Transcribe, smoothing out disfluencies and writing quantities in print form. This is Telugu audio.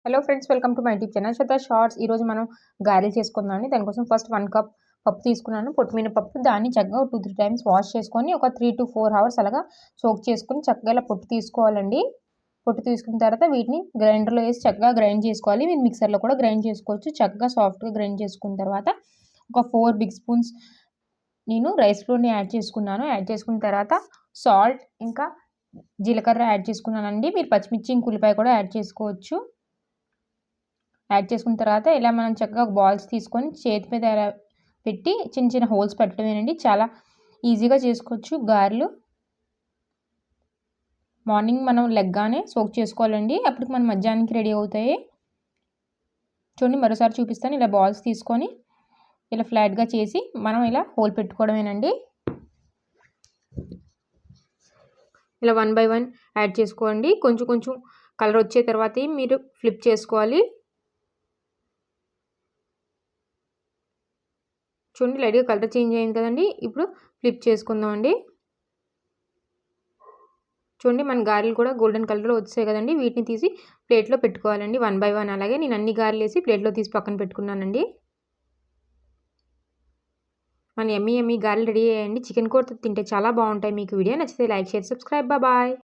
Hello friends, welcome to my YouTube channel Shweta shorts. ఈరోజు మనం గారెలు చేసుకుందామండి. దానికోసం ఫస్ట్ 1 కప్ పప్పు తీసుకున్నాను, పొట్టుమినపప్పు. దాన్ని చక్కగా 2-3 టైమ్స్ వాష్ చేసుకొని ఒక 3-4 అవర్స్ అలాగా సోక్ చేసుకొని చక్కగా ఇలా పొట్టు తీసుకోవాలండి. పొట్టు తీసుకున్న తర్వాత వీటిని గ్రైండర్లో వేసి చక్కగా గ్రైండ్ చేసుకోవాలి. మీరు మిక్సర్లో కూడా గ్రైండ్ చేసుకోవచ్చు. చక్కగా సాఫ్ట్గా గ్రైండ్ చేసుకున్న తర్వాత ఒక 4 బిగ్ స్పూన్స్ నేను రైస్ ఫ్లోర్ని యాడ్ చేసుకున్నాను. యాడ్ చేసుకున్న తర్వాత సాల్ట్ ఇంకా జీలకర్ర యాడ్ చేసుకున్నానండి. మీరు పచ్చిమిర్చి ఇంక ఉల్లిపాయ కూడా యాడ్ చేసుకోవచ్చు. యాడ్ చేసుకున్న తర్వాత ఇలా మనం చక్కగా బాల్స్ తీసుకొని చేతి మీద ఇలా పెట్టి చిన్న చిన్న హోల్స్ పెట్టడమేనండి. చాలా ఈజీగా చేసుకోవచ్చు గారెలు. మార్నింగ్ మనం లెగ్గానే సోక్ చేసుకోవాలండి, అప్పటికి మన మధ్యాహ్నానికి రెడీ అవుతాయి. చూడండి, మరోసారి చూపిస్తాను. ఇలా బాల్స్ తీసుకొని ఇలా ఫ్లాట్గా చేసి మనం ఇలా హోల్ పెట్టుకోవడమేనండి. ఇలా 1 బై 1 యాడ్ చేసుకోండి. కొంచెం కొంచెం కలర్ వచ్చే తర్వాత మీరు ఫ్లిప్ చేసుకోవాలి. చూడండి, లైట్గా కలర్ చేంజ్ అయింది కదండి. ఇప్పుడు ఫ్లిప్ చేసుకుందామండి. చూడండి, మన గారెలు కూడా గోల్డెన్ కలర్లో వచ్చాయి కదండి. వీటిని తీసి ప్లేట్లో పెట్టుకోవాలండి 1 బై 1. అలాగే నేను అన్ని గారెలు వేసి ప్లేట్లో తీసి పక్కన పెట్టుకున్నానండి. మన యమ్మీ గారెలు రెడీ అయ్యాయండి. చికెన్ కూరతో తింటే చాలా బాగుంటాయి. మీకు వీడియో నచ్చితే లైక్, షేర్, సబ్స్క్రైబ్. బాయ్.